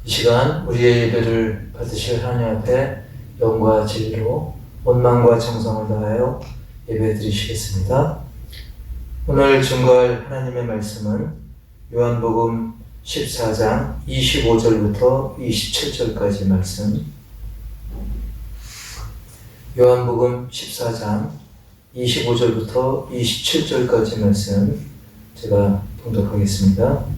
이 시간 우리의 예배를 받으실 하나님 앞에 영과 진리로 온 마음과 정성을 다하여 예배 드리시겠습니다. 오늘 증거할 하나님의 말씀은 요한복음 14장 25절부터 27절까지 말씀, 요한복음 14장 25절부터 27절까지 말씀 제가 봉독하겠습니다.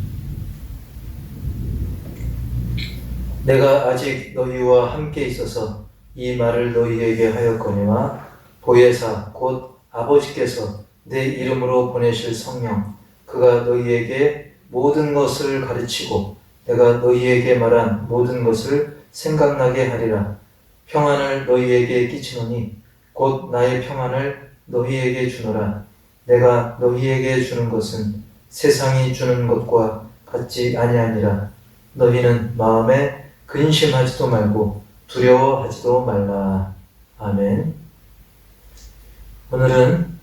내가 아직 너희와 함께 있어서 이 말을 너희에게 하였거니와 보혜사 곧 아버지께서 내 이름으로 보내실 성령 그가 너희에게 모든 것을 가르치고 내가 너희에게 말한 모든 것을 생각나게 하리라. 평안을 너희에게 끼치노니 곧 나의 평안을 너희에게 주노라. 내가 너희에게 주는 것은 세상이 주는 것과 같지 아니하니라. 너희는 마음에 근심하지도 말고 두려워하지도 말라. 아멘. 오늘은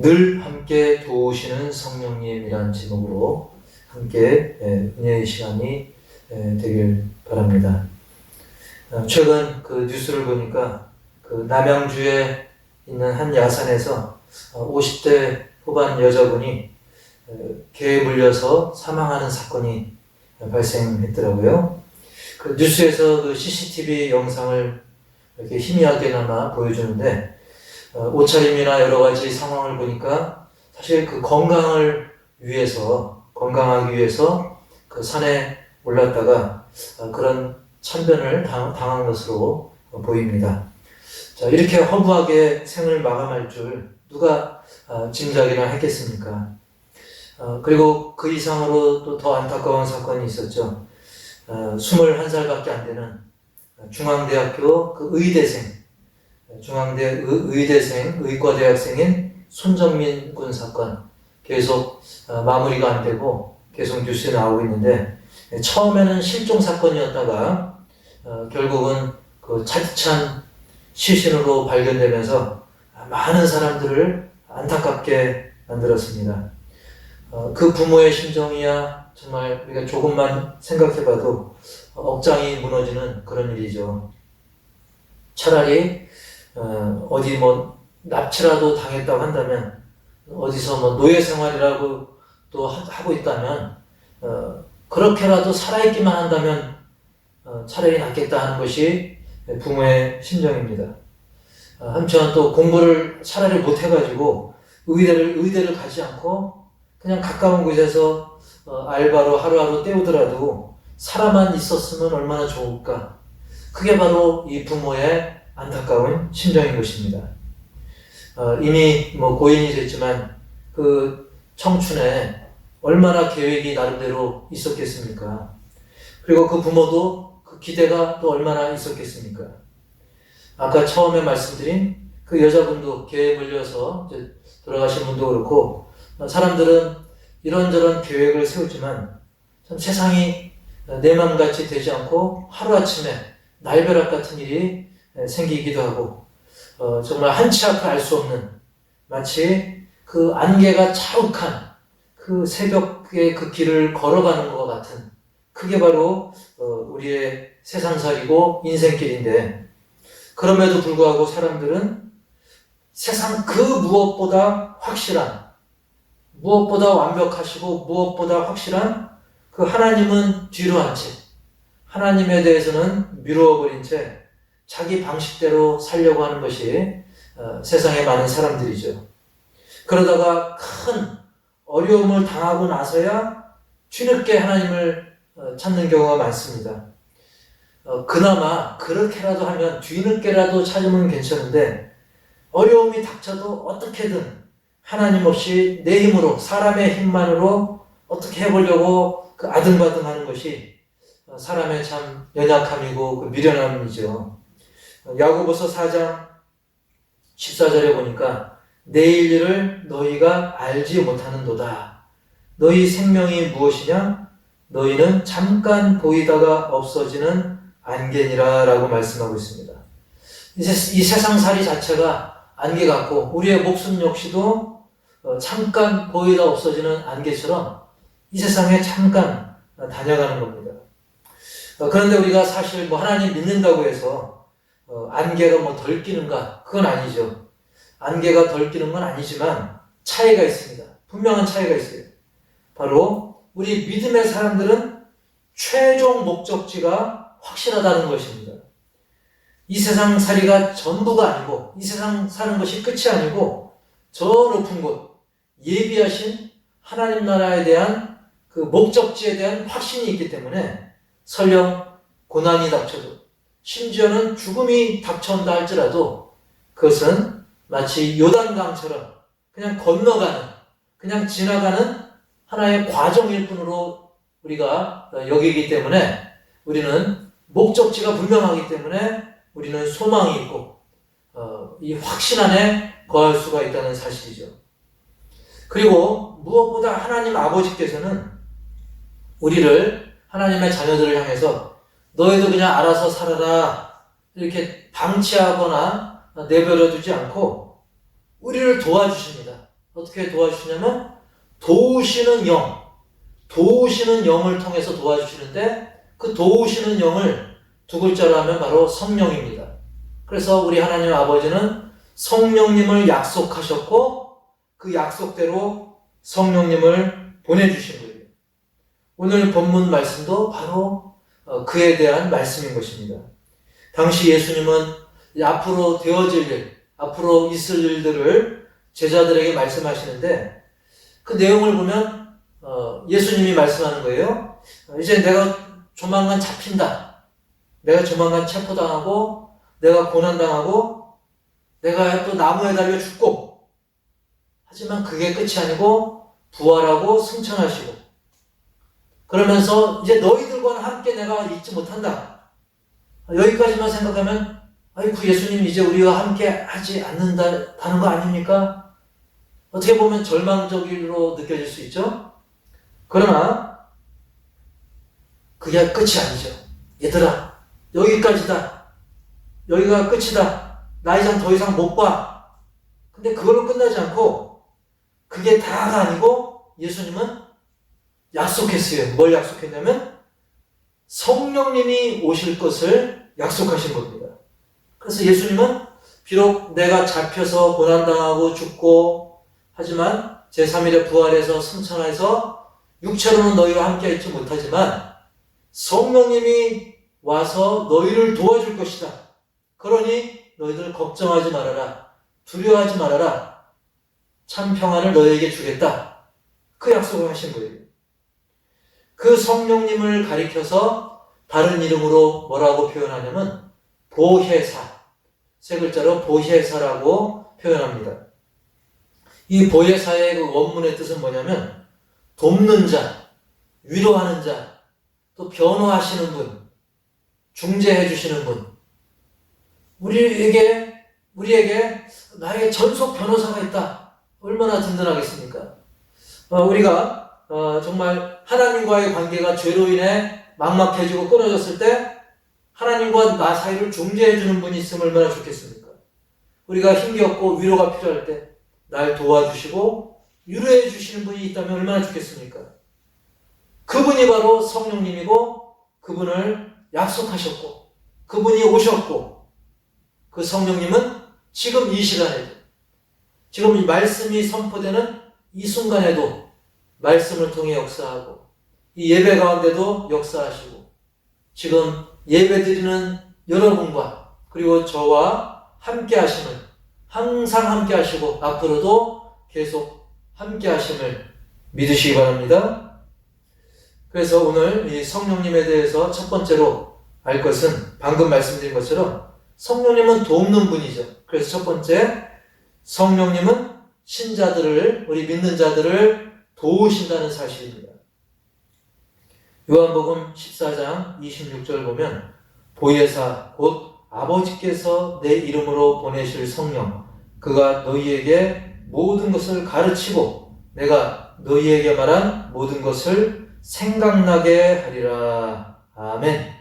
늘 함께 도우시는 성령님이란 제목으로 함께 은혜의 시간이 되길 바랍니다. 최근 그 뉴스를 보니까 그 남양주에 있는 한 야산에서 50대 후반 여자분이 개에 물려서 사망하는 사건이 발생했더라고요. 그 뉴스에서 그 CCTV 영상을 이렇게 희미하게나마 보여주는데 옷차림이나 여러 가지 상황을 보니까 사실 그 건강하기 위해서 그 산에 올랐다가 그런 참변을 당한 것으로 보입니다. 자, 이렇게 허무하게 생을 마감할 줄 누가 짐작이나 했겠습니까? 그리고 그 이상으로 또 더 안타까운 사건이 있었죠. 21살밖에 안 되는 중앙대학교 그 의과대학생인 손정민 군 사건 계속 마무리가 안 되고 계속 뉴스에 나오고 있는데, 처음에는 실종 사건이었다가 결국은 그 차디찬 시신으로 발견되면서 많은 사람들을 안타깝게 만들었습니다. 그 부모의 심정이야 정말 우리가 조금만 생각해봐도 억장이 무너지는 그런 일이죠. 차라리 어디 납치라도 당했다고 한다면, 어디서 노예 생활이라고 또 하고 있다면, 그렇게라도 살아있기만 한다면 차라리 낫겠다 하는 것이 부모의 심정입니다. 한편 또 공부를 차라리 못해가지고 의대를 가지 않고 그냥 가까운 곳에서 알바로 하루하루 때우더라도 살아만 있었으면 얼마나 좋을까. 그게 바로 이 부모의 안타까운 심정인 것입니다. 이미 고인이 됐지만 그 청춘에 얼마나 계획이 나름대로 있었겠습니까? 그리고 그 부모도 그 기대가 또 얼마나 있었겠습니까? 아까 처음에 말씀드린 그 여자분도 개에 물려서 이제 돌아가신 분도 그렇고, 사람들은 이런저런 계획을 세우지만 참 세상이 내 맘같이 되지 않고 하루아침에 날벼락 같은 일이 생기기도 하고, 정말 한치 앞을 알 수 없는, 마치 그 안개가 자욱한 그 새벽의 그 길을 걸어가는 것 같은, 그게 바로 우리의 세상살이고 인생길인데, 그럼에도 불구하고 사람들은 세상 그 무엇보다 확실한, 무엇보다 완벽하시고 무엇보다 확실한 그 하나님은 뒤로 한 채, 하나님에 대해서는 미루어버린 채 자기 방식대로 살려고 하는 것이 세상의 많은 사람들이죠. 그러다가 큰 어려움을 당하고 나서야 뒤늦게 하나님을 찾는 경우가 많습니다. 그나마 그렇게라도 하면 뒤늦게라도 찾으면 괜찮은데, 어려움이 닥쳐도 어떻게든 하나님 없이 내 힘으로, 사람의 힘만으로 어떻게 해보려고 그 아등바등하는 것이 사람의 참 연약함이고 그 미련함이죠. 야고보서 4장 14절에 보니까 내일 일을 너희가 알지 못하는도다. 너희 생명이 무엇이냐? 너희는 잠깐 보이다가 없어지는 안개니라 라고 말씀하고 있습니다. 이 세상살이 자체가 안개 같고, 우리의 목숨 역시도 잠깐 보이다 없어지는 안개처럼 이 세상에 잠깐 다녀가는 겁니다. 그런데 우리가 사실 하나님 믿는다고 해서 안개가 덜 끼는가? 그건 아니죠. 안개가 덜 끼는 건 아니지만 차이가 있습니다. 분명한 차이가 있어요. 바로 우리 믿음의 사람들은 최종 목적지가 확실하다는 것입니다. 이 세상 살이가 전부가 아니고, 이 세상 사는 것이 끝이 아니고, 저 높은 곳, 예비하신 하나님 나라에 대한 그 목적지에 대한 확신이 있기 때문에 설령 고난이 닥쳐도, 심지어는 죽음이 닥쳐온다 할지라도 그것은 마치 요단강처럼 그냥 건너가는, 그냥 지나가는 하나의 과정일 뿐으로 우리가 여기기 때문에 우리는 목적지가 분명하기 때문에 우리는 소망이 있고 이 확신 안에 거할 수가 있다는 사실이죠. 그리고 무엇보다 하나님 아버지께서는 우리를, 하나님의 자녀들을 향해서 너희도 그냥 알아서 살아라 이렇게 방치하거나 내버려 두지 않고 우리를 도와주십니다. 어떻게 도와주시냐면 도우시는 영을 통해서 도와주시는데, 그 도우시는 영을 두 글자로 하면 바로 성령입니다. 그래서 우리 하나님 아버지는 성령님을 약속하셨고 그 약속대로 성령님을 보내주신 거예요. 오늘 본문 말씀도 바로 그에 대한 말씀인 것입니다. 당시 예수님은 앞으로 되어질 일, 앞으로 있을 일들을 제자들에게 말씀하시는데 그 내용을 보면 예수님이 말씀하는 거예요. 이제 내가 조만간 잡힌다. 내가 조만간 체포당하고 내가 고난당하고 내가 또 나무에 달려 죽고, 하지만 그게 끝이 아니고 부활하고 승천하시고, 그러면서 이제 너희들과는 함께 내가 있지 못한다. 여기까지만 생각하면 아이고 예수님 이제 우리와 함께 하지 않는다는 거 아닙니까? 어떻게 보면 절망적으로 느껴질 수 있죠. 그러나 그게 끝이 아니죠. 얘들아, 여기까지다. 여기가 끝이다. 나 이상 더 이상 못 봐. 근데 그걸로 끝나지 않고 그게 다가 아니고 예수님은 약속했어요. 뭘 약속했냐면 성령님이 오실 것을 약속하신 겁니다. 그래서 예수님은 비록 내가 잡혀서 고난당하고 죽고 하지만 제3일에 부활해서 승천해서 육체로는 너희와 함께 있지 못하지만 성령님이 와서 너희를 도와줄 것이다. 그러니 너희들 걱정하지 말아라. 두려워하지 말아라. 참 평안을 너희에게 주겠다. 그 약속을 하신 거예요. 그 성령님을 가리켜서 다른 이름으로 뭐라고 표현하냐면 보혜사, 세 글자로 보혜사라고 표현합니다. 이 보혜사의 그 원문의 뜻은 뭐냐면 돕는 자, 위로하는 자, 또 변호하시는 분, 중재해 주시는 분. 우리에게 나에게 전속 변호사가 있다. 얼마나 든든하겠습니까? 우리가 정말 하나님과의 관계가 죄로 인해 막막해지고 끊어졌을 때 하나님과 나 사이를 중재해 주는 분이 있으면 얼마나 좋겠습니까? 우리가 힘겹고 위로가 필요할 때 날 도와주시고 위로해 주시는 분이 있다면 얼마나 좋겠습니까? 그분이 바로 성령님이고 그분을 약속하셨고 그분이 오셨고 그 성령님은 지금 이 시간에도, 지금 이 말씀이 선포되는 이 순간에도 말씀을 통해 역사하고 이 예배 가운데도 역사하시고 지금 예배 드리는 여러분과 그리고 저와 함께 하심을, 항상 함께 하시고 앞으로도 계속 함께 하심을 믿으시기 바랍니다. 그래서 오늘 이 성령님에 대해서 첫 번째로 알 것은 방금 말씀드린 것처럼 성령님은 돕는 분이죠. 그래서 첫 번째, 성령님은 신자들을, 우리 믿는 자들을 도우신다는 사실입니다. 요한복음 14장 26절 보면 보혜사 곧 아버지께서 내 이름으로 보내실 성령, 그가 너희에게 모든 것을 가르치고 내가 너희에게 말한 모든 것을 생각나게 하리라. 아멘.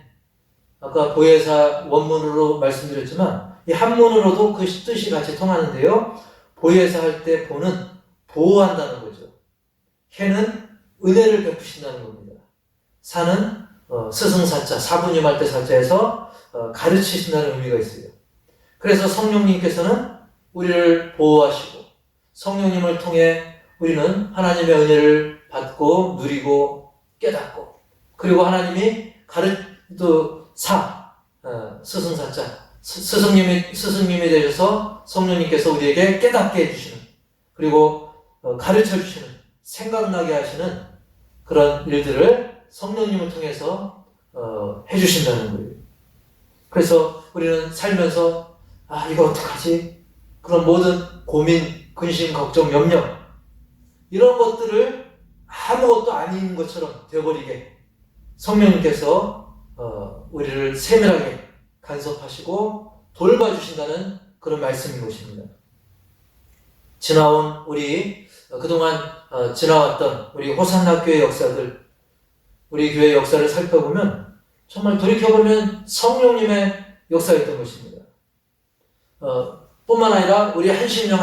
아까 보혜사 원문으로 말씀드렸지만 이 한문으로도 그 뜻이 같이 통하는데요. 보혜사 할 때 보는 보호한다는 거죠. 해는 은혜를 베푸신다는 겁니다. 사는 스승사자, 사부님 할 때 사자에서 가르치신다는 의미가 있어요. 그래서 성령님께서는 우리를 보호하시고 성령님을 통해 우리는 하나님의 은혜를 받고 누리고 깨닫고 그리고 하나님이 스승사자, 스승님이 되셔서 성령님께서 우리에게 깨닫게 해주시는 그리고 가르쳐 주시는 생각나게 하시는 그런 일들을 성령님을 통해서 해주신다는 거예요. 그래서 우리는 살면서 이거 어떡하지? 그런 모든 고민, 근심, 걱정, 염려 이런 것들을 아무것도 아닌 것처럼 되어버리게 성령님께서 우리를 세밀하게 간섭하시고 돌봐주신다는 그런 말씀인 것입니다. 그동안 지나왔던 우리 호산나 교회 역사들, 우리 교회 역사를 살펴보면 정말 돌이켜보면 성령님의 역사였던 것입니다. 뿐만 아니라 우리 한심령,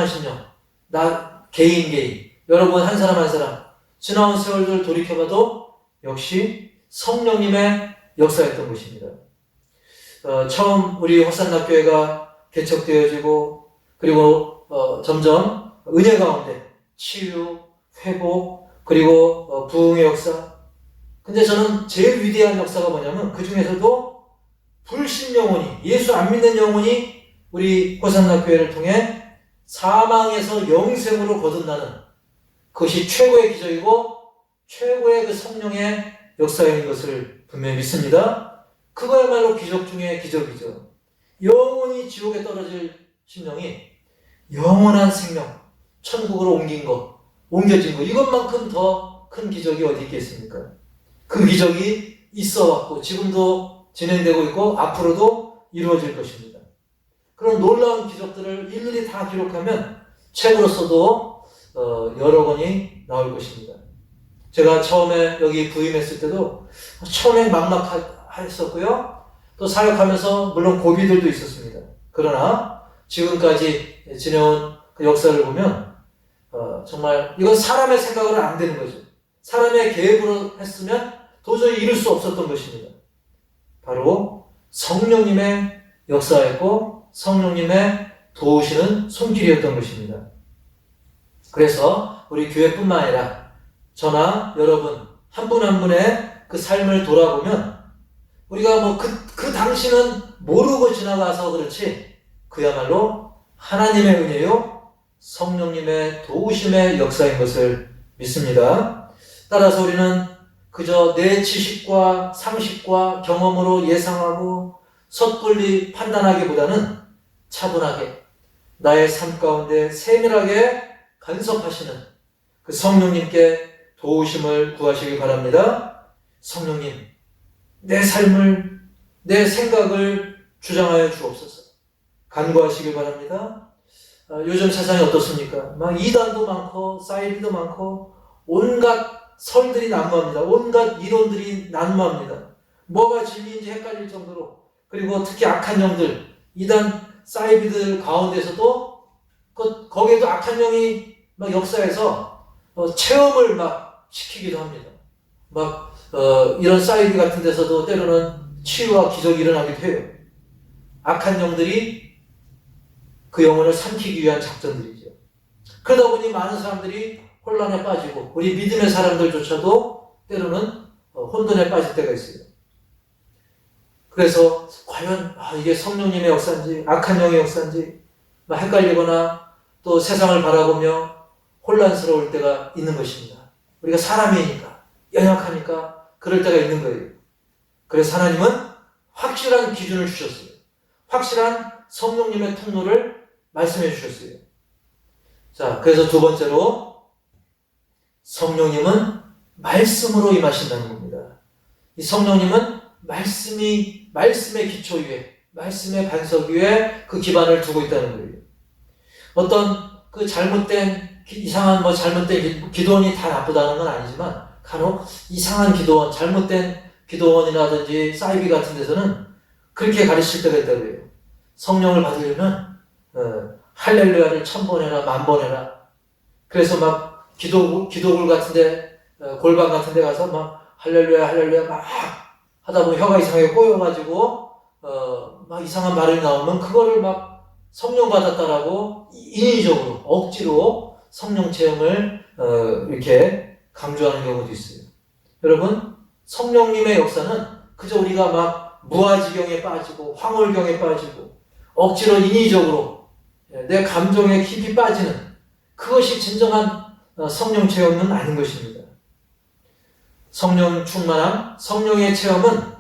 나 개인, 여러분 한 사람 한 사람 지나온 세월들 돌이켜봐도 역시 성령님의 역사였던 것입니다. 처음 우리 호산나 교회가 개척되어지고 그리고 점점 은혜 가운데 치유, 회복 그리고 부흥의 역사. 근데 저는 제일 위대한 역사가 뭐냐면 그 중에서도 불신 영혼이, 예수 안 믿는 영혼이 우리 호산나 교회를 통해 사망에서 영생으로 거듭나는 그것이 최고의 기적이고 최고의 그 성령의 역사인 것을 분명히 믿습니다. 그거야말로 기적 중에 기적이죠. 영원히 지옥에 떨어질 심령이 영원한 생명, 천국으로 옮겨진 거, 이것만큼 더 큰 기적이 어디 있겠습니까? 그 기적이 있어왔고 지금도 진행되고 있고 앞으로도 이루어질 것입니다. 그런 놀라운 기적들을 일일이 다 기록하면 책으로서도 여러 권이 나올 것입니다. 제가 처음에 여기 부임했을 때도 처음엔 막막했었고요. 또 사역하면서 물론 고비들도 있었습니다. 그러나 지금까지 지내온 그 역사를 보면 정말 이건 사람의 생각으로는 안 되는 거죠. 사람의 계획으로 했으면 도저히 이룰 수 없었던 것입니다. 바로 성령님의 역사였고 성령님의 도우시는 손길이었던 것입니다. 그래서 우리 교회뿐만 아니라 저나 여러분 한 분 한 분의 그 삶을 돌아보면 우리가 그 당시는 모르고 지나가서 그렇지 그야말로 하나님의 은혜요 성령님의 도우심의 역사인 것을 믿습니다. 따라서 우리는 그저 내 지식과 상식과 경험으로 예상하고 섣불리 판단하기보다는 차분하게 나의 삶 가운데 세밀하게 간섭하시는 그 성령님께 도우심을 구하시기 바랍니다. 성령님, 내 삶을, 내 생각을 주장하여 주옵소서. 간구하시기 바랍니다. 요즘 세상이 어떻습니까? 막 이단도 많고 사이비도 많고 온갖 설들이 난무합니다. 온갖 이론들이 난무합니다. 뭐가 진리인지 헷갈릴 정도로 그리고 특히 악한 영들, 이단 사이비들 가운데서도 거기에도 악한 영이 막 역사에서 체험을 막 시키기도 합니다. 이런 사이비 같은 데서도 때로는 치유와 기적이 일어나기도 해요. 악한 영들이 그 영혼을 삼키기 위한 작전들이죠. 그러다 보니 많은 사람들이 혼란에 빠지고 우리 믿음의 사람들조차도 때로는 혼돈에 빠질 때가 있어요. 그래서 과연 이게 성령님의 역사인지 악한 영의 역사인지 헷갈리거나 또 세상을 바라보며 혼란스러울 때가 있는 것입니다. 우리가 사람이니까 연약하니까 그럴 때가 있는 거예요. 그래서 하나님은 확실한 기준을 주셨어요. 확실한 성령님의 통로를 말씀해 주셨어요. 자, 그래서 두 번째로 성령님은 말씀으로 임하신다는 겁니다. 이 성령님은 말씀의 기초 위에, 말씀의 반석 위에 그 기반을 두고 있다는 거예요. 어떤 그 잘못된 기도원이 다 나쁘다는 건 아니지만 간혹 이상한 기도원, 잘못된 기도원이라든지 사이비 같은 데서는 그렇게 가르칠 때가 있다고 해요. 성령을 받으려면 할렐루야를 1000번 해라, 10,000번 해라. 그래서 기도굴 같은데, 골방 같은데 가서 할렐루야, 할렐루야 하다 보면 혀가 이상하게 꼬여가지고 막 이상한 발음이 나오면 그거를 막 성령 받았다라고 인위적으로 억지로 성령 체험을 이렇게 강조하는 경우도 있어요. 여러분, 성령님의 역사는 그저 우리가 막 무아지경에 빠지고 황홀경에 빠지고 억지로 인위적으로 내 감정에 깊이 빠지는 그것이 진정한 성령 체험은 아닌 것입니다. 성령 충만함, 성령의 체험은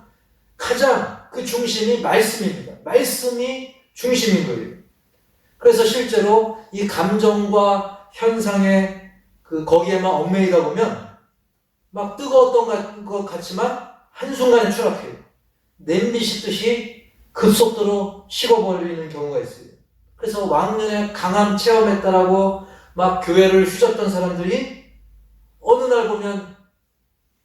가장 그 중심이 말씀입니다. 말씀이 중심인 거예요. 그래서 실제로 이 감정과 현상에 거기에만 얽매이다 보면 막 뜨거웠던 것 같지만 한순간에 추락해요. 냄비 식듯이 급속도로 식어버리는 경우가 있어요. 그래서 왕년에 강함 체험했다라고 막 교회를 휘젓던 사람들이 어느 날 보면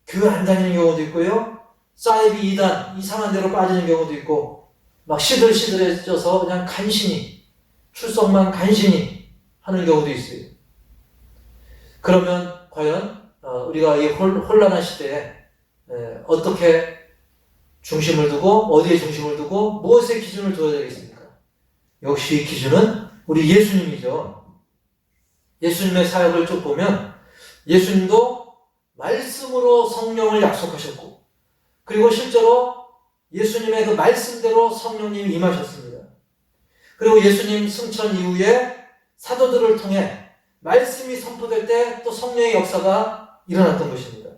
교회 안 다니는 경우도 있고요. 사이비 이단 이상한 데로 빠지는 경우도 있고 막 시들시들해져서 그냥 간신히 출석만 간신히 하는 경우도 있어요. 그러면 과연 우리가 이 혼란한 시대에 어떻게 중심을 두고 어디에 중심을 두고 무엇의 기준을 둬야 되겠습니까? 역시 기준은 우리 예수님이죠. 예수님의 사역을 쭉 보면 예수님도 말씀으로 성령을 약속하셨고 그리고 실제로 예수님의 그 말씀대로 성령님이 임하셨습니다. 그리고 예수님 승천 이후에 사도들을 통해 말씀이 선포될 때 또 성령의 역사가 일어났던 것입니다.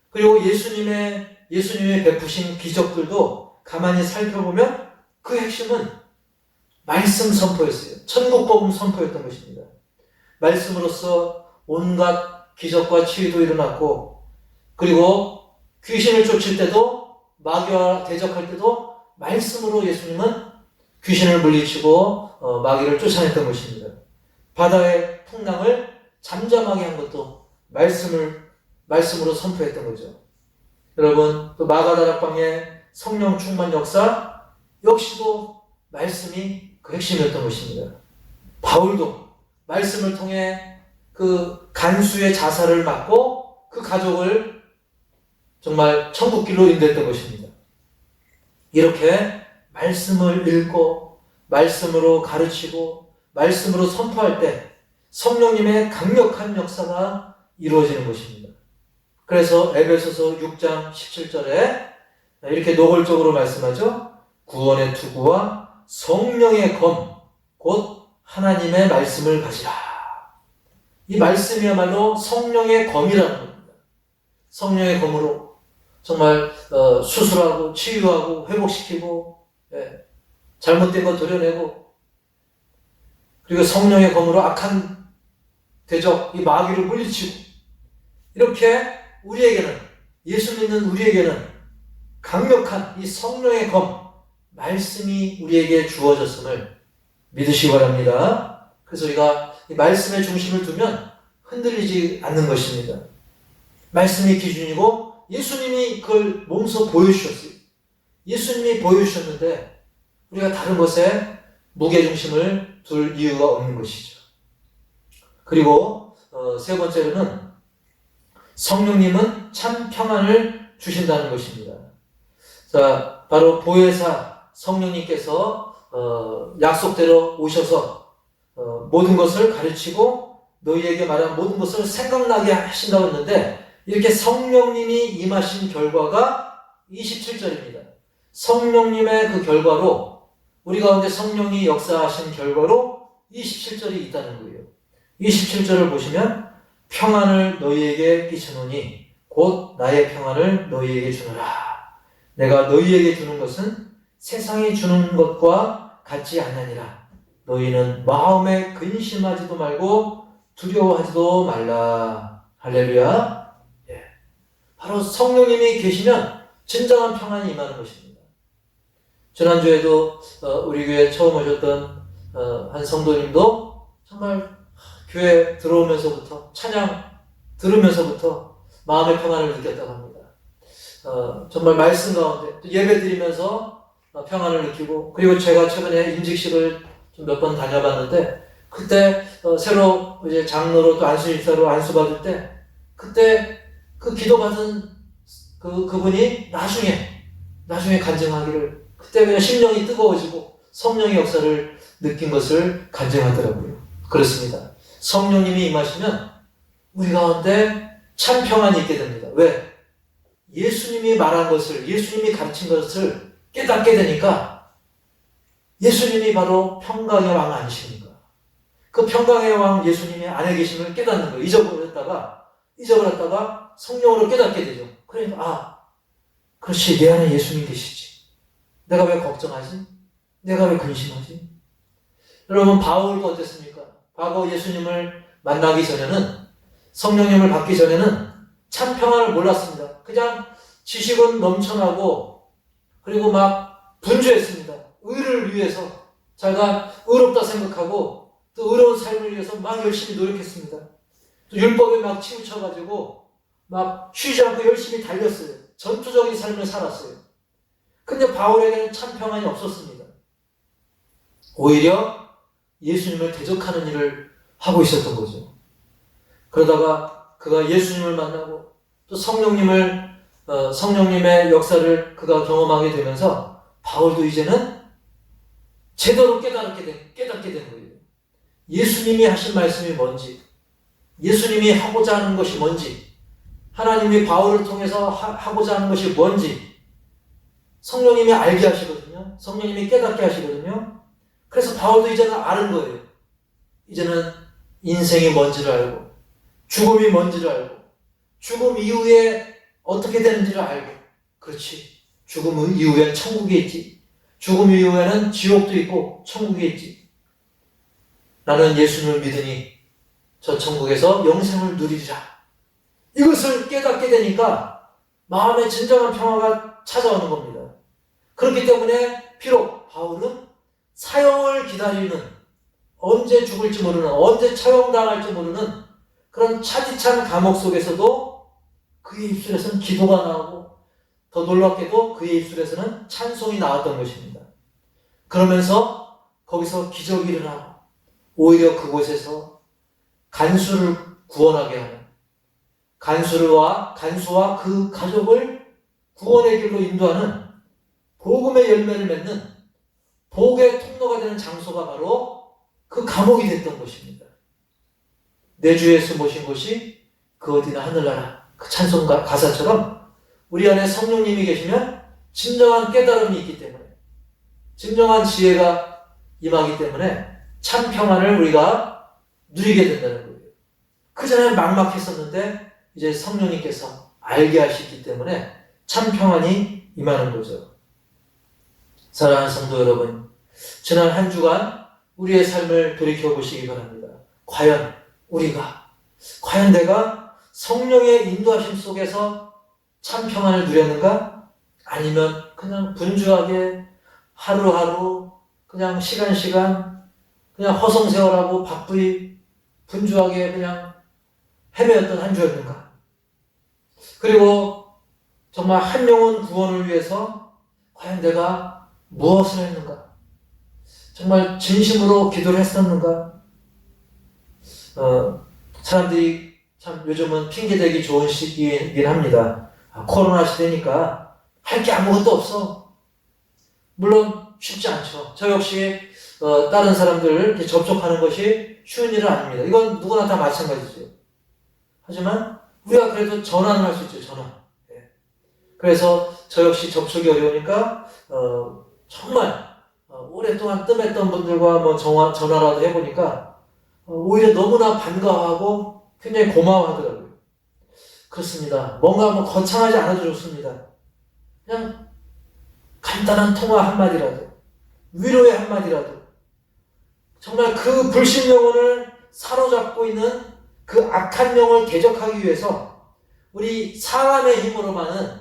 그리고 예수님의 베푸신 기적들도 가만히 살펴보면 그 핵심은 말씀 선포였어요. 천국복음 선포였던 것입니다. 말씀으로써 온갖 기적과 치유도 일어났고 그리고 귀신을 쫓을 때도 마귀와 대적할 때도 말씀으로 예수님은 귀신을 물리치고 마귀를 쫓아냈던 것입니다. 바다의 풍랑을 잠잠하게 한 것도 말씀으로 선포했던 거죠. 여러분, 또 마가다락방의 성령 충만 역사 역시도 말씀이 그 핵심이었던 것입니다. 바울도 말씀을 통해 그 간수의 자살을 막고 그 가족을 정말 천국길로 인도했던 것입니다. 이렇게 말씀을 읽고 말씀으로 가르치고 말씀으로 선포할 때 성령님의 강력한 역사가 이루어지는 것입니다. 그래서 에베소서 6장 17절에 이렇게 노골적으로 말씀하죠. 구원의 투구와 성령의 검, 곧 하나님의 말씀을 가지라. 이 말씀이야말로 성령의 검이라는 겁니다. 성령의 검으로 정말 수술하고 치유하고 회복시키고 잘못된 거 도려내고 그리고 성령의 검으로 악한 대적, 이 마귀를 물리치고 이렇게 우리에게는 예수 믿는 우리에게는 강력한 이 성령의 검, 말씀이 우리에게 주어졌음을 믿으시기 바랍니다. 그래서 우리가 이 말씀의 중심을 두면 흔들리지 않는 것입니다. 말씀이 기준이고 예수님이 그걸 몸소 보여주셨어요. 예수님이 보여주셨는데 우리가 다른 것에 무게중심을 둘 이유가 없는 것이죠. 그리고 세 번째로는 성령님은 참 평안을 주신다는 것입니다. 자, 바로 보혜사 성령님께서 약속대로 오셔서 모든 것을 가르치고 너희에게 말한 모든 것을 생각나게 하신다고 했는데 이렇게 성령님이 임하신 결과가 27절입니다. 성령님의 그 결과로 우리 가운데 성령이 역사하신 결과로 27절이 있다는 거예요. 27절을 보시면 평안을 너희에게 끼치노니 곧 나의 평안을 너희에게 주노라. 내가 너희에게 주는 것은 세상이 주는 것과 같지 않느니라. 너희는 마음에 근심하지도 말고 두려워하지도 말라. 할렐루야. 바로 성령님이 계시면 진정한 평안이 임하는 것입니다. 지난주에도 우리 교회 처음 오셨던 한 성도님도 정말 교회 들어오면서부터 찬양 들으면서부터 마음의 평안을 느꼈다고 합니다. 정말 말씀 가운데 또 예배 드리면서 평안을 느끼고 그리고 제가 최근에 임직식을 좀 몇 번 다녀봤는데 그때 새로 이제 장로로 또 안수집사로 안수받을 때 그때 그 기도받은 그분이 나중에 나중에 간증하기를 그때 그냥 심령이 뜨거워지고 성령의 역사를 느낀 것을 간증하더라고요. 그렇습니다. 성령님이 임하시면 우리 가운데 참 평안이 있게 됩니다. 왜? 예수님이 말한 것을, 예수님이 가르친 것을 깨닫게 되니까 예수님이 바로 평강의 왕 아니십니까? 그 평강의 왕 예수님이 안에 계심을 깨닫는 거예요. 잊어버렸다가 성령으로 깨닫게 되죠. 그러니까 그렇지, 내 안에 예수님 계시지. 내가 왜 걱정하지? 내가 왜 근심하지? 여러분, 바울도 어땠습니까? 과거 예수님을 만나기 전에는, 성령님을 받기 전에는 참 평안을 몰랐습니다. 그냥 지식은 넘쳐나고 그리고 막 분주했습니다. 의를 위해서 자기가 의롭다 생각하고 또 의로운 삶을 위해서 막 열심히 노력했습니다. 또 율법에 막 치우쳐가지고 막 쉬지 않고 열심히 달렸어요. 전투적인 삶을 살았어요. 근데 바울에게는 참 평안이 없었습니다. 오히려 예수님을 대적하는 일을 하고 있었던 거죠. 그러다가 그가 예수님을 만나고 또 성령님의 역사를 그가 경험하게 되면서 바울도 이제는 제대로 깨닫게 된 거예요. 예수님이 하신 말씀이 뭔지, 예수님이 하고자 하는 것이 뭔지, 하나님이 바울을 통해서 하고자 하는 것이 뭔지 성령님이 알게 하시거든요. 성령님이 깨닫게 하시거든요. 그래서 바울도 이제는 아는 거예요. 이제는 인생이 뭔지를 알고 죽음이 뭔지를 알고 죽음 이후에 어떻게 되는지를 알고, 그렇지, 죽음 이후엔 천국이 있지, 죽음 이후에는 지옥도 있고 천국이 있지, 나는 예수님을 믿으니 저 천국에서 영생을 누리리라, 이것을 깨닫게 되니까 마음에 진정한 평화가 찾아오는 겁니다. 그렇기 때문에 비록 바울은 사형을 기다리는, 언제 죽을지 모르는, 언제 처형당할지 모르는 그런 차디찬 감옥 속에서도 그의 입술에서는 기도가 나오고 더 놀랍게도 그의 입술에서는 찬송이 나왔던 것입니다. 그러면서 거기서 기적이 일어나고 오히려 그곳에서 간수를 구원하게 하는, 간수와 그 가족을 구원의 길로 인도하는 복음의 열매를 맺는 복의 통로가 되는 장소가 바로 그 감옥이 됐던 것입니다. 내 주 예수 모신 곳이 그 어디나 하늘나라, 그 찬송 가사처럼 우리 안에 성령님이 계시면 진정한 깨달음이 있기 때문에, 진정한 지혜가 임하기 때문에 참 평안을 우리가 누리게 된다는 거예요. 그전에 막막했었는데 이제 성령님께서 알게 하시기 때문에 참 평안이 임하는 거죠. 사랑하는 성도 여러분, 지난 한 주간 우리의 삶을 돌이켜보시기 바랍니다. 과연 내가 성령의 인도하심 속에서 참 평안을 누렸는가? 아니면 그냥 분주하게 하루하루 그냥 시간 그냥 허송세월하고 바쁘게 분주하게 그냥 헤매었던 한 주였는가? 그리고 정말 한 영혼 구원을 위해서 과연 내가 무엇을 했는가? 정말 진심으로 기도를 했었는가? 사람들이 참 요즘은 핑계대기 좋은 시기이긴 합니다. 코로나 시대니까 할 게 아무것도 없어. 물론 쉽지 않죠. 저 역시 다른 사람들 접촉하는 것이 쉬운 일은 아닙니다. 이건 누구나 다 마찬가지죠. 하지만 우리가 그래도 전화는 할 수 있죠. 전화. 그래서 저 역시 접촉이 어려우니까 정말 오랫동안 뜸했던 분들과 뭐 전화라도 해보니까 오히려 너무나 반가워하고 굉장히 고마워하더라고요. 그렇습니다. 뭔가 뭐 거창하지 않아도 좋습니다. 그냥 간단한 통화 한마디라도, 위로의 한마디라도, 정말 그 불신 영혼을 사로잡고 있는 그 악한 영을 대적하기 위해서 우리 사람의 힘으로만은,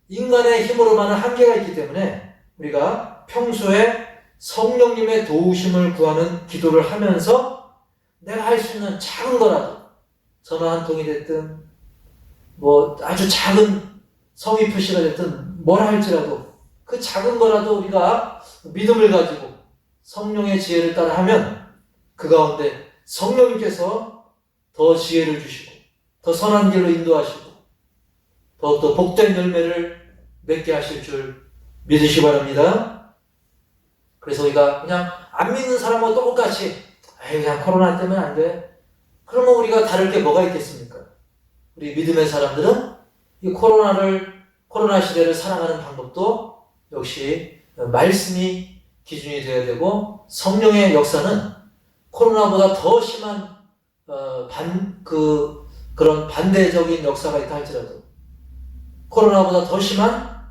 인간의 힘으로만은 한계가 있기 때문에 우리가 평소에 성령님의 도우심을 구하는 기도를 하면서 내가 할 수 있는 작은 거라도, 전화 한 통이 됐든 뭐 아주 작은 성의 표시가 됐든 뭐라 할지라도 그 작은 거라도 우리가 믿음을 가지고 성령의 지혜를 따라 하면 그 가운데 성령님께서 더 지혜를 주시고 더 선한 길로 인도하시고 더욱더 복된 열매를 맺게 하실 줄 믿으시기 바랍니다. 그래서 우리가 그냥 안 믿는 사람과 똑같이 그냥 코로나 때문에 안 돼. 그러면 우리가 다를 게 뭐가 있겠습니까? 우리 믿음의 사람들은 이 코로나 시대를 살아가는 방법도 역시 말씀이 기준이 되어야 되고, 성령의 역사는 코로나보다 더 심한 그런 반대적인 역사가 있다 할지라도, 코로나보다 더 심한,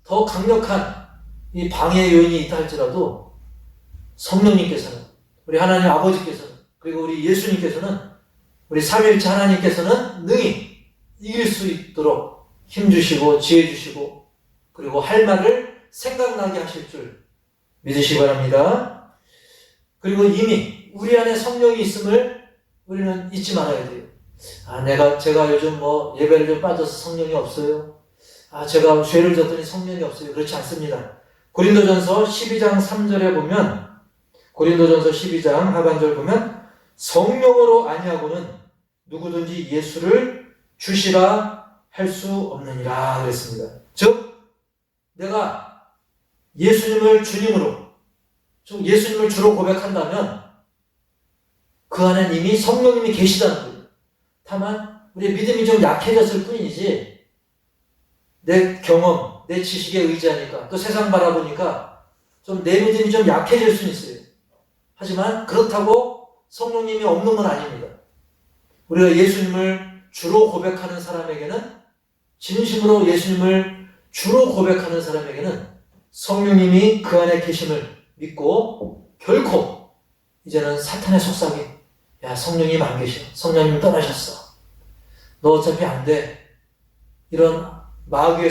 더 강력한 이 방해 요인이 있다 할지라도, 성령님께서는, 우리 하나님 아버지께서는, 그리고 우리 예수님께서는, 우리 삼위일체 하나님께서는 능히 이길 수 있도록 힘주시고 지혜주시고, 그리고 할 말을 생각나게 하실 줄 믿으시기 바랍니다. 그리고 이미 우리 안에 성령이 있음을 우리는 잊지 말아야 돼요. 제가 요즘 예배를 좀 빠져서 성령이 없어요. 제가 죄를 졌더니 성령이 없어요. 그렇지 않습니다. 고린도전서 12장 3절에 보면, 고린도전서 12장 하반절 보면, 성령으로 아니하고는 누구든지 예수를 주시라 할 수 없느니라 그랬습니다. 즉, 내가 예수님을 주님으로, 즉 예수님을 주로 고백한다면 그 안에 이미 성령님이 계시다는 거예요. 다만 우리의 믿음이 좀 약해졌을 뿐이지, 내 경험, 내 지식에 의지하니까, 또 세상 바라보니까 좀 내 믿음이 좀 약해질 수는 있어요. 하지만 그렇다고 성령님이 없는 건 아닙니다. 우리가 예수님을 주로 고백하는 사람에게는, 진심으로 예수님을 주로 고백하는 사람에게는 성령님이 그 안에 계심을 믿고, 결코 이제는 사탄의 속삭임, 야 성령님 안 계셔, 성령님 떠나셨어, 너 어차피 안 돼, 이런 마귀의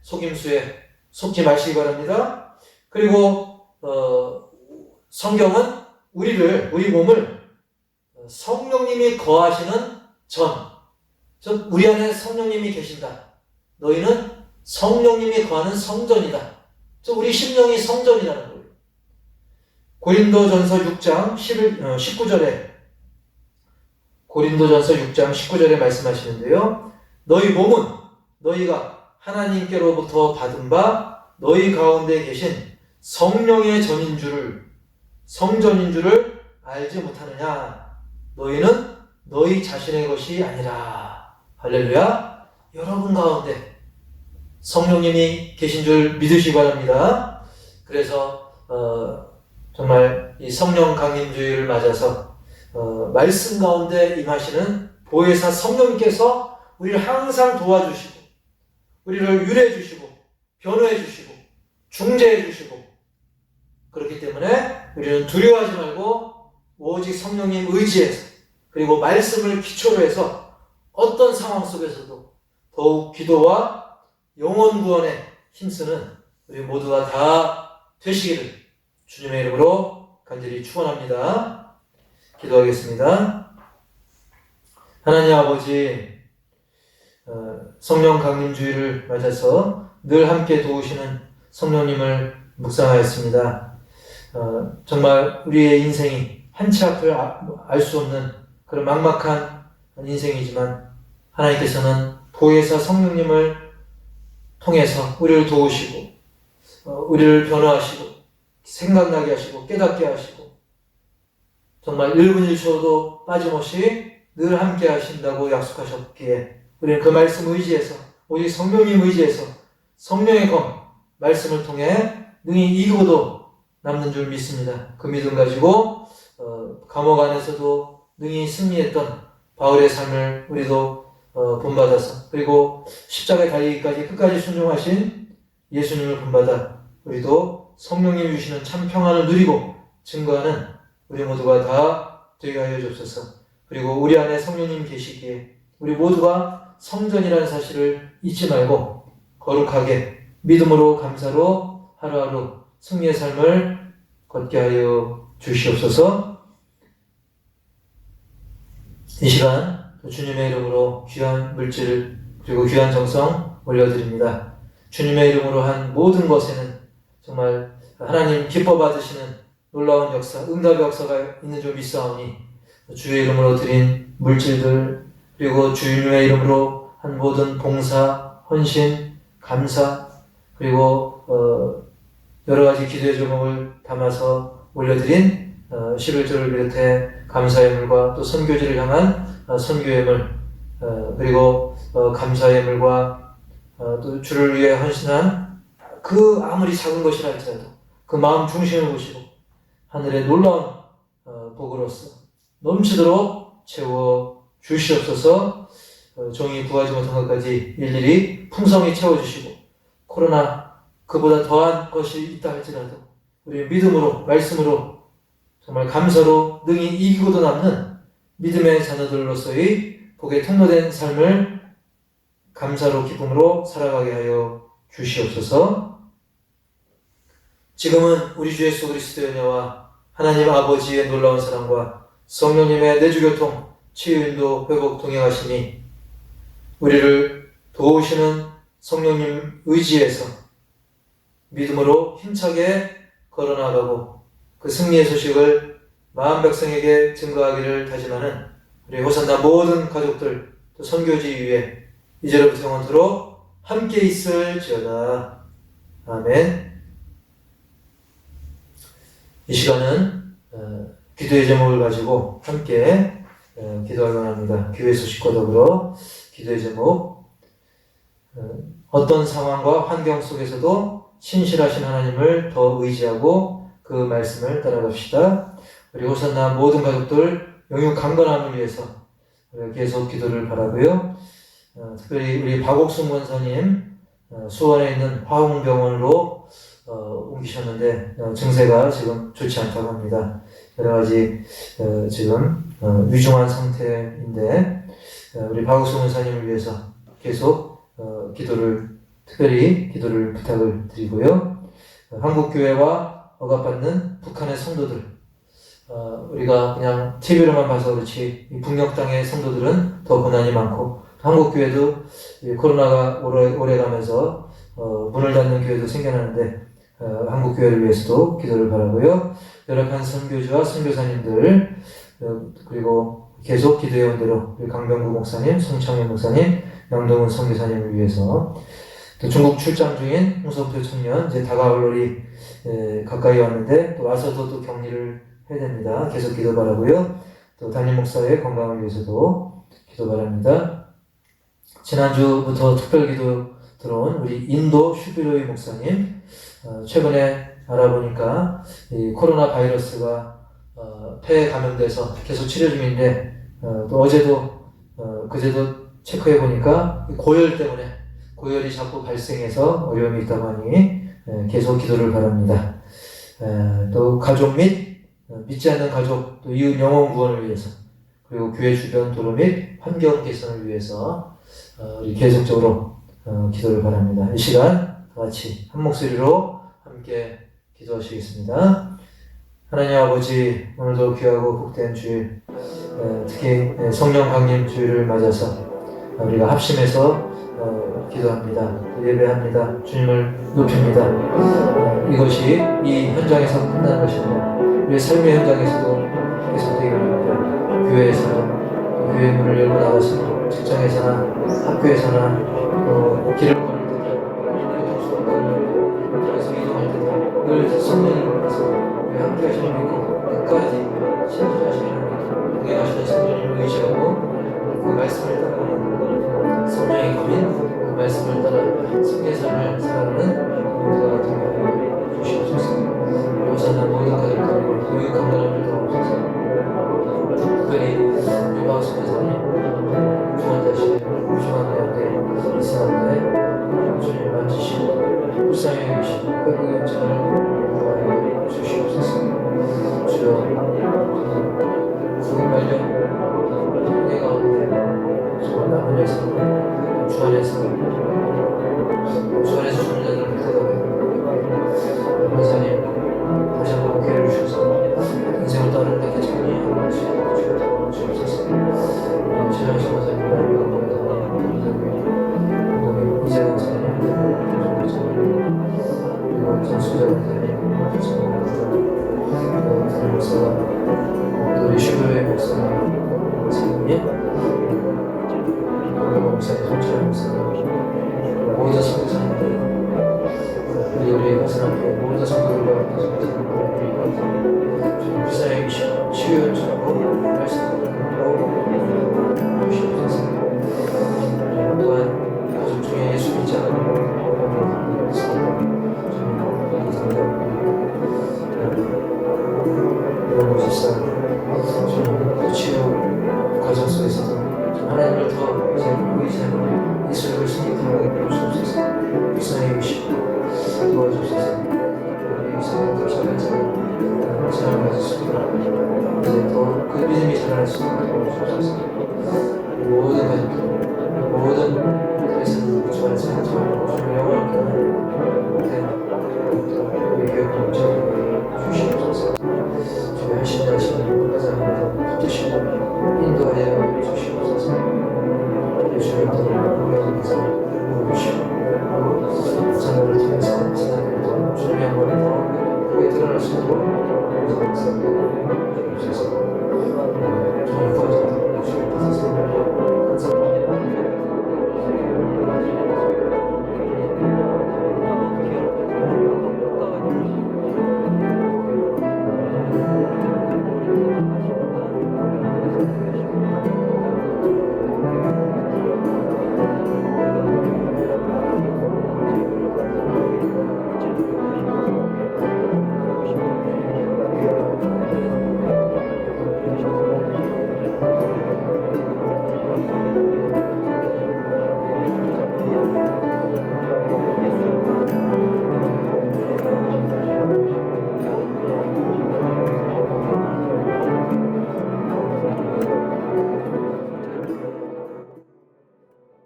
속임수에 속지 마시기 바랍니다. 그리고 성경은 우리 몸을 성령님이 거하시는 즉 우리 안에 성령님이 계신다, 너희는 성령님이 거하는 성전이다, 즉 우리 심령이 성전이라는 거예요. 고린도전서 6장 19절에 고린도전서 6장 19절에 말씀하시는데요. 너희 몸은 너희가 하나님께로부터 받은 바 너희 가운데 계신 성령의 성전인 줄을 알지 못하느냐. 너희는 너희 자신의 것이 아니라. 할렐루야. 여러분 가운데 성령님이 계신 줄 믿으시기 바랍니다. 그래서 정말 이 성령 강림주의를 맞아서 말씀 가운데 임하시는 보혜사 성령님께서 우리를 항상 도와주시고, 우리를 유래해 주시고, 변호해 주시고, 중재해 주시고, 그렇기 때문에 우리는 두려워하지 말고 오직 성령님 의지해서, 그리고 말씀을 기초로 해서 어떤 상황 속에서도 더욱 기도와 영혼 구원에 힘쓰는 우리 모두가 다 되시기를 주님의 이름으로 간절히 축원합니다. 기도하겠습니다. 하나님 아버지, 성령 강림주의를 맞아서 늘 함께 도우시는 성령님을 묵상하였습니다. 정말 우리의 인생이 한치 앞을 알 수 없는 그런 막막한 인생이지만, 하나님께서는 보혜사 성령님을 통해서 우리를 도우시고, 우리를 변화하시고, 생각나게 하시고, 깨닫게 하시고, 정말 1분 1초도 빠짐없이 늘 함께 하신다고 약속하셨기에, 우리는 그 말씀 의지해서, 오직 성령님 의지해서 성령의 검, 말씀을 통해 능히 이기고도 남는 줄 믿습니다. 그 믿음 가지고 감옥 안에서도 능히 승리했던 바울의 삶을 우리도 본받아서, 그리고 십자가에 달리기까지 끝까지 순종하신 예수님을 본받아 우리도 성령님이 주시는 참 평안을 누리고 증거하는 우리 모두가 다 되게 하여 주옵소서. 그리고 우리 안에 성령님 계시기에 우리 모두가 성전이라는 사실을 잊지 말고 거룩하게 믿음으로 감사로 하루하루 승리의 삶을 걷게 하여 주시옵소서. 이 시간 주님의 이름으로 귀한 물질 그리고 귀한 정성 올려드립니다. 주님의 이름으로 한 모든 것에는 정말 하나님 기뻐 받으시는 놀라운 역사, 응답의 역사가 있는 줄 믿사오니, 주의 이름으로 드린 물질들, 그리고 주님의 이름으로 한 모든 봉사, 헌신, 감사, 그리고 여러 가지 기도의 제목을 담아서 올려드린 11조를 비롯해 감사예물과 또 선교지를 향한 선교예물, 그리고 감사예물과 또 주를 위해 헌신한 그 아무리 작은 것이라 할지라도 그 마음 중심을 보시고 하늘의 놀라운 복으로서 넘치도록 채워 주시옵소서. 종이 구하지 못한 것까지 일일이 풍성히 채워주시고, 코로나 그보다 더한 것이 있다 할지라도 우리 믿음으로, 말씀으로, 정말 감사로 능히 이기고도 남는 믿음의 자녀들로서의 복에 통로된 삶을 감사로 기쁨으로 살아가게 하여 주시옵소서. 지금은 우리 주 예수 그리스도의 은혜와 하나님 아버지의 놀라운 사랑과 성령님의 내주교통, 치유인도, 회복, 동행하심이 우리를 도우시는 성령님 의지에서 믿음으로 힘차게 걸어나가고 그 승리의 소식을 마음 백성에게 증거하기를 다짐하는 우리 호산나 모든 가족들, 또 선교지 위에 이제로부터 영원토록 함께 있을지어다. 아멘. 이 시간은 기도의 제목을 가지고 함께 기도하려 합니다. 교회 소식과 더불어 기도의 제목, 어떤 상황과 환경 속에서도 신실하신 하나님을 더 의지하고 그 말씀을 따라갑시다. 우리 호산나 모든 가족들 영육 강건함을 위해서 계속 기도를 바라고요. 특별히 우리 박옥순 권사님 수원에 있는 화웅병원으로 옮기셨는데 증세가 지금 좋지 않다고 합니다. 여러 가지 지금 위중한 상태인데 우리 박옥순 권사님을 위해서 계속 특별히 기도를 부탁을 드리고요. 한국교회와 억압받는 북한의 성도들, 우리가 그냥 TV로만 봐서 그렇지 이 북녘 땅의 성도들은 더 고난이 많고, 한국교회도 코로나가 오래가면서 문을 닫는 교회도 생겨나는데 한국교회를 위해서도 기도를 바라고요. 열악한 선교주와 선교사님들, 그리고 계속 기도해온 대로 강병구 목사님, 송창현 목사님, 양동훈 선교사님을 위해서, 또 중국 출장 중인 홍성표 청년, 이제 다가올 날이 가까이 왔는데 또 와서도 또 격리를 해야 됩니다. 계속 기도 바라고요. 또 담임 목사의 건강을 위해서도 기도 바랍니다. 지난주부터 특별 기도 들어온 우리 인도 슈비로이 목사님, 최근에 알아보니까 이 코로나 바이러스가 폐에 감염돼서 계속 치료 중인데, 또 어제도 그제도 체크해 보니까 고열 때문에 고열이 자꾸 발생해서 어려움이 있다고 하니 계속 기도를 바랍니다. 또 가족 및 믿지 않는 가족, 또 이웃 영혼 구원을 위해서, 그리고 교회 주변 도로 및 환경 개선을 위해서 우리 계속적으로 기도를 바랍니다. 이 시간 같이 한 목소리로 함께 기도하시겠습니다. 하나님 아버지, 오늘도 귀하고 복된 주일, 특히 성령 강림 주일을 맞아서 우리가 합심해서 기도합니다. 예배합니다. 주님을 높입니다. 이것이 이 현장에서 끝나는 것입니다. 우리 삶의 현장에서도 계속되기를 합니다. 교회에서나, 교회 문을 열고 나가서 직장에서나 학교에서나 길을 걸을 때도 교통수단을 이동할 때도 늘 성령님께서 함께 하시는 믿고 끝까지 신실하시는 동행하시는 성령님을 의지하고 그 말씀을 따라가는 성령의 검인 그 말씀을 따라 승리의 삶을 살아가는 우리가 되게 주시옵소서. 호산나 모든 가족들에게 교육 강건함을 더하옵소서. 특별히 우리 박수 회사님 중환자실에 중환자한테 이사한테 주님 만지시고 불쌍히 여기시고 회복의 영장을 주시옵소서. 주여 구급 발령 은혜 가운데 정말 남은 여성 주안에서 주는 자들을 부탁하고 권사님 다시 한번 기회를 주셔서 인생을 따르는 데 정리하고 주옵소서. 최정식 권사님 감사합니다. 이재 권사님 그리고 정수자 권사님 담임 목사가 또 우리 슈브의 목사님 목사님, 목사님, 송철 목사님, 말씀으로 주시옵소서. 또한 가족 중에 예수 믿지 않는 어려움이 있습니다. 이런 곳에서 치유 과정 속에서도 하나님을 더 이제 의지하고 예수를 신입하게 해주옵소서. 불쌍히 여기시고 도와주셔서 우리 사회도 살아서 생활할 수 있도록 이제 더 그 믿음이 자랄 수 있도록 도와주셔서 모든 가족들 모든 회사는 주관자 주님 영원한 교회 우리 교회 공동체